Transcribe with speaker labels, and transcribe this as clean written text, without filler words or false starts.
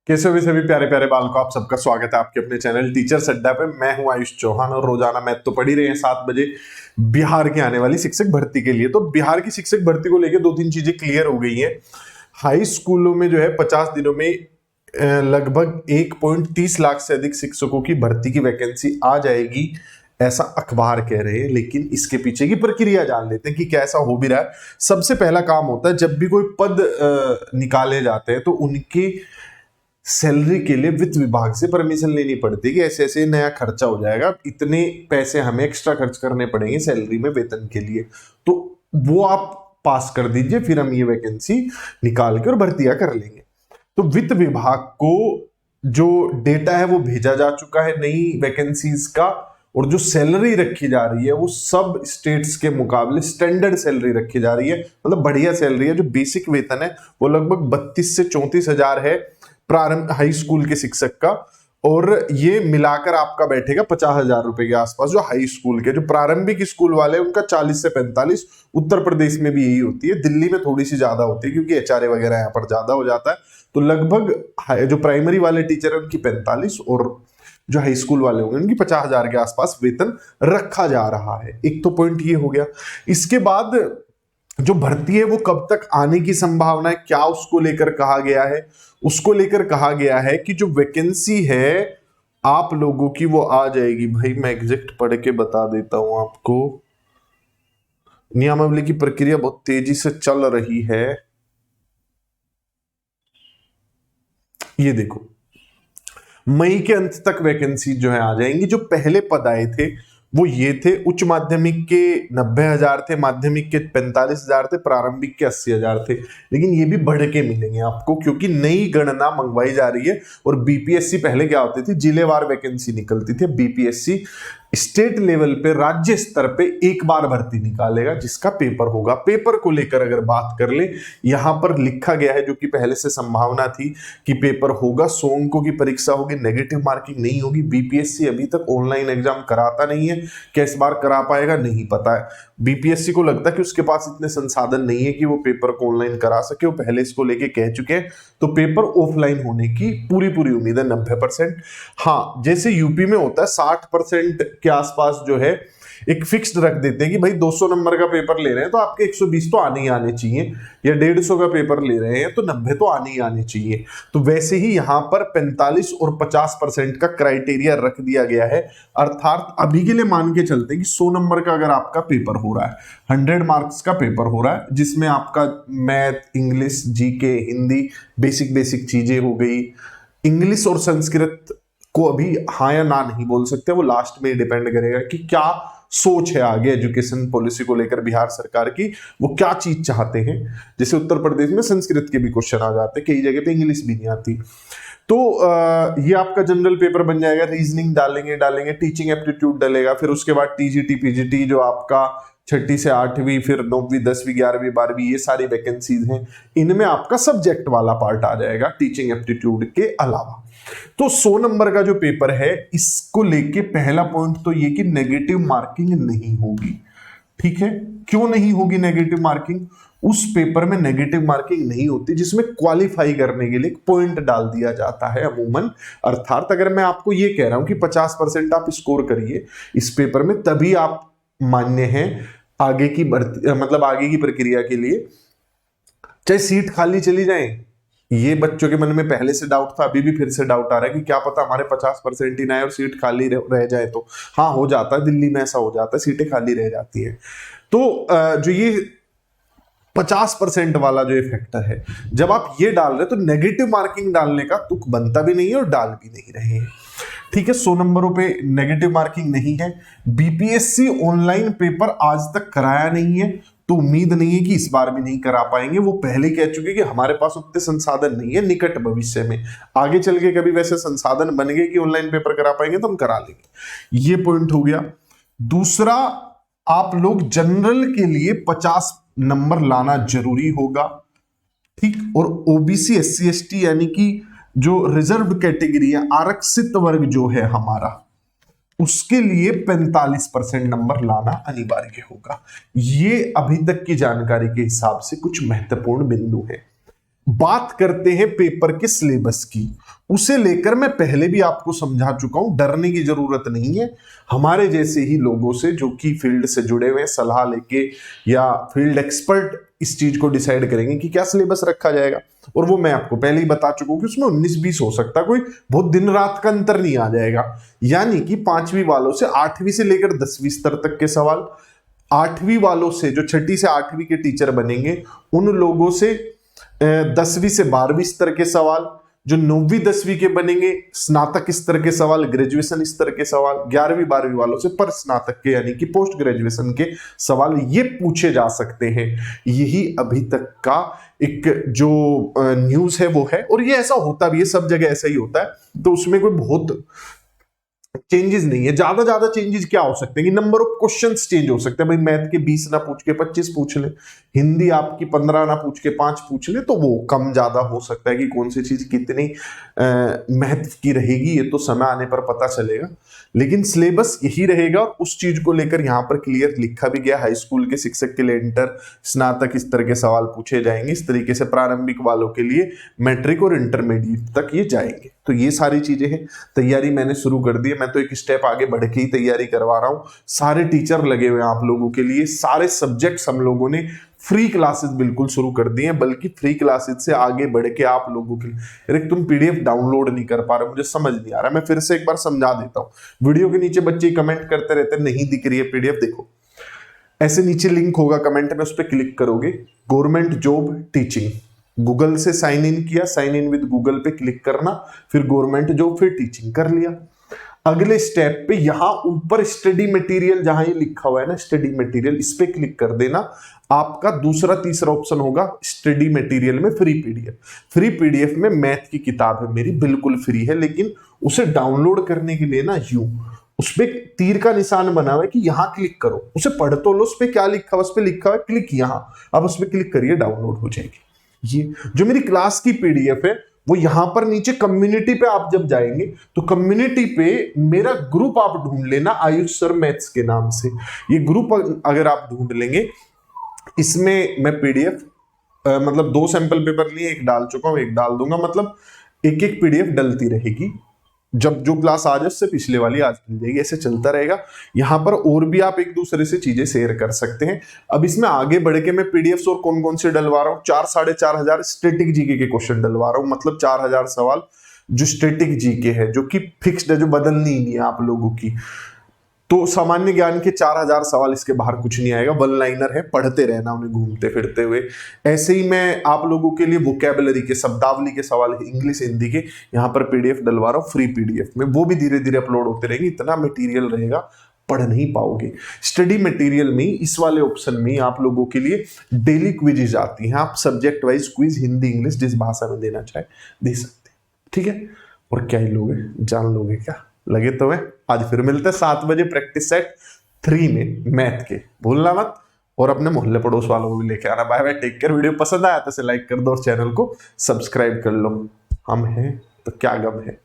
Speaker 1: कैसे भी सभी प्यारे प्यारे बालकों, आप सबका स्वागत है आपके अपने चैनल टीचर्स अड्डा पे। मैं हूं आयुष चौहान और रोजाना मैथ तो पढ़ ही रहे हैं 7 बजे बिहार की आने वाली शिक्षक भर्ती के लिए। तो बिहार की शिक्षक भर्ती को लेकर 2-3 चीजें क्लियर हो गई हैं। हाई स्कूलों में जो है 50 दिनों में लगभग 1.30 लाख से अधिक शिक्षकों की भर्ती की वैकेंसी आ जाएगी, ऐसा अखबार कह रहे हैं। लेकिन इसके पीछे की प्रक्रिया जान लेते हैं कि क्या ऐसा हो भी रहा है। सबसे पहला काम होता है, जब भी कोई पद निकाले जाते हैं तो उनकी सैलरी के लिए वित्त विभाग से परमिशन लेनी पड़ती है कि ऐसे ऐसे नया खर्चा हो जाएगा, इतने पैसे हमें एक्स्ट्रा खर्च करने पड़ेंगे सैलरी में, वेतन के लिए। तो वो आप पास कर दीजिए, फिर हम ये वैकेंसी निकाल के और भर्तियां कर लेंगे। तो वित्त विभाग को जो डेटा है वो भेजा जा चुका है नई वैकेंसीज का, और जो सैलरी रखी जा रही है वो सब स्टेट्स के मुकाबले स्टैंडर्ड सैलरी रखी जा रही है, मतलब बढ़िया सैलरी है। जो बेसिक वेतन है वो लगभग 32 से 34 हजार है प्रारंभ हाई स्कूल के शिक्षक का, और ये मिलाकर आपका बैठेगा 50,000 रुपए के आसपास। जो हाई स्कूल के, जो प्रारंभिक स्कूल वाले उनका 40 से 45। उत्तर प्रदेश में भी यही होती है, दिल्ली में थोड़ी सी ज्यादा होती है क्योंकि एचआरए वगैरह यहाँ पर ज्यादा हो जाता है। तो लगभग जो प्राइमरी वाले टीचर है उनकी 45 और जो हाई स्कूल वाले होंगे उनकी 50,000 के आसपास वेतन रखा जा रहा है। एक तो पॉइंट ये हो गया। इसके बाद जो भर्ती है वो कब तक आने की संभावना है, क्या उसको लेकर कहा गया है? उसको लेकर कहा गया है कि जो वैकेंसी है आप लोगों की वो आ जाएगी। भाई मैं एग्जैक्ट पढ़ के बता देता हूं आपको। नियमावली की प्रक्रिया बहुत तेजी से चल रही है। ये देखो, मई के अंत तक वैकेंसी जो है आ जाएंगी। जो पहले पद आए थे वो ये थे, उच्च माध्यमिक के 90,000 थे, माध्यमिक के 45,000 थे, प्रारंभिक के 80,000 थे। लेकिन ये भी बढ़ के मिलेंगे आपको क्योंकि नई गणना मंगवाई जा रही है। और बीपीएससी पहले क्या होती थी, जिलेवार वैकेंसी निकलती थी। बीपीएससी स्टेट लेवल पे, राज्य स्तर पे एक बार भर्ती निकालेगा जिसका पेपर होगा। पेपर को लेकर अगर बात कर ले, यहां पर लिखा गया है, जो कि पहले से संभावना थी कि पेपर होगा, 100 अंकों की परीक्षा होगी, नेगेटिव मार्किंग नहीं होगी। बीपीएससी अभी तक ऑनलाइन एग्जाम कराता नहीं है, क्या इस बार करा पाएगा नहीं पता है। बीपीएससी को लगता है कि उसके पास इतने संसाधन नहीं है कि वो पेपर को ऑनलाइन करा सके, वो पहले इसको लेके कह चुके हैं। तो पेपर ऑफलाइन होने की पूरी उम्मीद है, 90%। हाँ, जैसे यूपी में होता है 60% के आसपास जो है एक फिक्स्ड रख देते हैं कि भाई 200 नंबर का पेपर ले रहे हैं तो आपके 120 तो आने ही आने चाहिए, या 150 का पेपर ले रहे हैं तो 90 तो आने ही आने चाहिए। तो वैसे ही यहां पर 45 और 50% का क्राइटेरिया रख दिया गया है। अर्थात अभी के लिए मान के चलते हैं कि 100 नंबर का अगर आपका पेपर हो रहा है, 100 मार्क्स का पेपर हो रहा है, जिसमें आपका math, English, GK, Hindi, basic चीजें हो गई। इंग्लिश और संस्कृत को अभी हाँ या ना नहीं बोल सकते, वो लास्ट में डिपेंड करेगा कि क्या सोच है आगे एजुकेशन पॉलिसी को लेकर बिहार सरकार की, वो क्या चीज चाहते हैं। जैसे उत्तर प्रदेश में संस्कृत के भी क्वेश्चन आ जाते हैं, कई जगह पे इंग्लिश भी नहीं आती। तो ये आपका जनरल पेपर बन जाएगा। रीजनिंग डालेंगे, टीचिंग एप्टीट्यूड डलेगा, फिर उसके बाद टीजीटी, पीजीटी, जो आपका 6ठी से 8वीं, फिर 9वीं, 10वीं, 11वीं, 12वीं, ये सारी वैकेंसीज हैं। इनमें आपका सब्जेक्ट वाला पार्ट आ जाएगा टीचिंग एप्टीट्यूड के अलावा। तो 100 नंबर का जो पेपर है, इसको लेके पहला पॉइंट तो ये कि नेगेटिव मार्किंग नहीं होगी। ठीक है, क्यों नहीं होगी नेगेटिव मार्किंग? उस पेपर में नेगेटिव मार्किंग नहीं होती जिसमें क्वालिफाई करने के लिए एक पॉइंट डाल दिया जाता है अमूमन। अर्थात अगर मैं आपको ये कह रहा हूं कि 50% आप स्कोर करिए इस पेपर में, तभी आप मान्य हैं आगे की भर्ती, मतलब आगे की प्रक्रिया के लिए। चाहे सीट खाली चली जाए, ये बच्चों के मन में पहले से डाउट था, अभी भी फिर से डाउट आ रहा है कि क्या पता हमारे 50% ही ना आए और सीट खाली रह जाए। तो हाँ, हो जाता है, दिल्ली में ऐसा हो जाता है, सीटें खाली रह जाती है। तो जो ये 50% वाला जो फैक्टर है, जब आप ये डाल रहे तो नेगेटिव मार्किंग डालने का तुक बनता भी नहीं है और डाल भी नहीं रहे हैं। ठीक है, 100 नंबरों पे नेगेटिव मार्किंग नहीं है। बीपीएससी ऑनलाइन पेपर आज तक कराया नहीं है, तो उम्मीद नहीं है कि इस बार भी नहीं करा पाएंगे। वो पहले कह चुके कि हमारे पास उतने संसाधन नहीं है, निकट भविष्य में आगे चल के कभी वैसे संसाधन बन गए कि ऑनलाइन पेपर करा पाएंगे तो हम करा लेंगे। ये पॉइंट हो गया। दूसरा, आप लोग जनरल के लिए 50 नंबर लाना जरूरी होगा। ठीक, और ओबीसी, एससी, एसटी यानी कि जो रिजर्व कैटेगरी है, आरक्षित वर्ग जो है हमारा, उसके लिए 45% नंबर लाना अनिवार्य होगा। ये अभी तक की जानकारी के हिसाब से कुछ महत्वपूर्ण बिंदु है। बात करते हैं पेपर के सिलेबस की, उसे लेकर मैं पहले भी आपको समझा चुका हूं, डरने की जरूरत नहीं है। हमारे जैसे ही लोगों से जो कि फील्ड से जुड़े हुए सलाह लेके या फील्ड एक्सपर्ट इस चीज को डिसाइड करेंगे कि क्या सिलेबस रखा जाएगा। और वो मैं आपको पहले ही बता चुका हूं कि उसमें 19-20 हो सकता है, कोई बहुत दिन रात का अंतर नहीं आ जाएगा। यानी कि 5वीं वालों से 8वीं से लेकर 10वीं स्तर तक के सवाल, 8वीं वालों से जो 6ठी से 8वीं के टीचर बनेंगे उन लोगों से 10वीं से 12वीं स्तर के सवाल, जो 9वीं 10वीं के बनेंगे स्नातक स्तर के सवाल, ग्रेजुएशन स्तर के सवाल, 11वीं 12वीं वालों से पर स्नातक के यानी कि पोस्ट ग्रेजुएशन के सवाल ये पूछे जा सकते हैं। यही अभी तक का एक जो न्यूज है वो है, और ये ऐसा होता भी है, सब जगह ऐसा ही होता है। तो उसमें कोई बहुत चेंजेस नहीं है। ज्यादा चेंजेस क्या हो सकते हैं कि नंबर ऑफ क्वेश्चंस चेंज हो सकते हैं। भाई मैथ के 20 ना पूछ के 25 पूछ ले, हिंदी आपकी 15 ना पूछ के 5 पूछ ले, तो वो कम ज्यादा हो सकता है कि कौन सी चीज कितनी महत्व की रहेगी, ये तो समय आने पर पता चलेगा। लेकिन सिलेबस यही रहेगा और उस चीज को लेकर यहाँ पर क्लियर लिखा भी गया। हाई स्कूल के शिक्षक के लिए इंटर स्नातक स्तर के सवाल पूछे जाएंगे, इस तरीके से प्रारंभिक वालों के लिए मैट्रिक और इंटरमीडिएट तक ये जाएंगे। तो ये सारी चीजें हैं, तैयारी मैंने शुरू कर दी है। मैं तो एक स्टेप आगे बढ़ के ही तैयारी करवा रहा हूँ। सारे टीचर लगे हुए हैं आप लोगों के लिए, सारे सब्जेक्ट्स हम लोगों ने फ्री क्लासेस बिल्कुल शुरू कर दी हैं, बल्कि फ्री क्लासेस से आगे बढ़ के आप लोगों के लिए, अरे तुम पीडीएफ डाउनलोड नहीं कर पा रहे, मुझे समझ नहीं आ रहा। मैं फिर से एक बार समझा देता हूँ। वीडियो के नीचे बच्चे कमेंट करते रहते हैं नहीं दिख रही है पीडीएफ, देखो ऐसे नीचे लिंक होगा कमेंट में, उस पर क्लिक करोगे, गवर्नमेंट जॉब टीचिंग, गूगल से साइन इन किया, साइन इन विद गूगल पे क्लिक करना, फिर गवर्नमेंट जॉब, फिर टीचिंग कर लिया। अगले स्टेप पे यहां ऊपर स्टडी मटेरियल जहां ये लिखा हुआ है ना स्टडी मटेरियल, इस पे क्लिक कर देना। आपका दूसरा तीसरा ऑप्शन होगा स्टडी मटेरियल में फ्री पीडीएफ। फ्री पीडीएफ में मैथ की किताब है मेरी, बिल्कुल फ्री है, लेकिन उसे डाउनलोड करने के लिए ना उस पे तीर का निशान बना हुआ है कि यहां क्लिक करो, उसे पढ़ तो लो, उस पे क्या लिखा हुआ, उस पे लिखा हुआ है क्लिक यहां, अब उस पे क्लिक करिए, डाउनलोड हो जाएगी। ये जो मेरी क्लास की पीडीएफ है वो यहां पर नीचे कम्युनिटी पे आप जब जाएंगे तो कम्युनिटी पे मेरा ग्रुप आप ढूंढ लेना, आयुष सर मैथ्स के नाम से। ये ग्रुप अगर आप ढूंढ लेंगे, इसमें मैं पीडीएफ मतलब 2 सैंपल पेपर लिए, एक डाल चुका हूं, एक डाल दूंगा, मतलब एक एक पीडीएफ डलती रहेगी। जब जो क्लास आ जाए उससे पिछले वाली आज मिल जाएगी, ऐसे चलता रहेगा। यहां पर और भी आप एक दूसरे से चीजें शेयर कर सकते हैं। अब इसमें आगे बढ़ के मैं पीडीएफ और कौन कौन से डलवा रहा हूं, 4-4,500 स्टैटिक जीके के क्वेश्चन डलवा रहा हूं, मतलब 4000 सवाल जो स्टैटिक जीके है, जो कि फिक्स्ड है, जो बदलनी नहीं है आप लोगों की। तो सामान्य ज्ञान के 4000 सवाल, इसके बाहर कुछ नहीं आएगा, वन लाइनर है, पढ़ते रहना उन्हें घूमते फिरते हुए। ऐसे ही मैं आप लोगों के लिए वोकैबुलरी के, शब्दावली के सवाल इंग्लिश हिंदी के यहाँ पर पीडीएफ डलवा रहा हूँ फ्री पीडीएफ में, वो भी धीरे धीरे अपलोड होते रहेंगे। इतना मटेरियल रहेगा पढ़ नहीं पाओगे। स्टडी मटेरियल में इस वाले ऑप्शन में आप लोगों के लिए डेली क्विजेज आती हैं, आप subject wise quiz Hindi English जिस भाषा में देना चाहे दे सकते हैं, ठीक है। और क्या ही लोगे, जान लोगे क्या, लगे तो मैं आज फिर मिलते हैं 7 बजे प्रैक्टिस सेट 3 में मैथ के, भूलना मत। और अपने मोहल्ले पड़ोस वालों को भी लेके आना। Bye bye, take care. Video पसंद आया तो इसे लाइक कर दो और चैनल को सब्सक्राइब कर लो। हम हैं तो क्या गम है।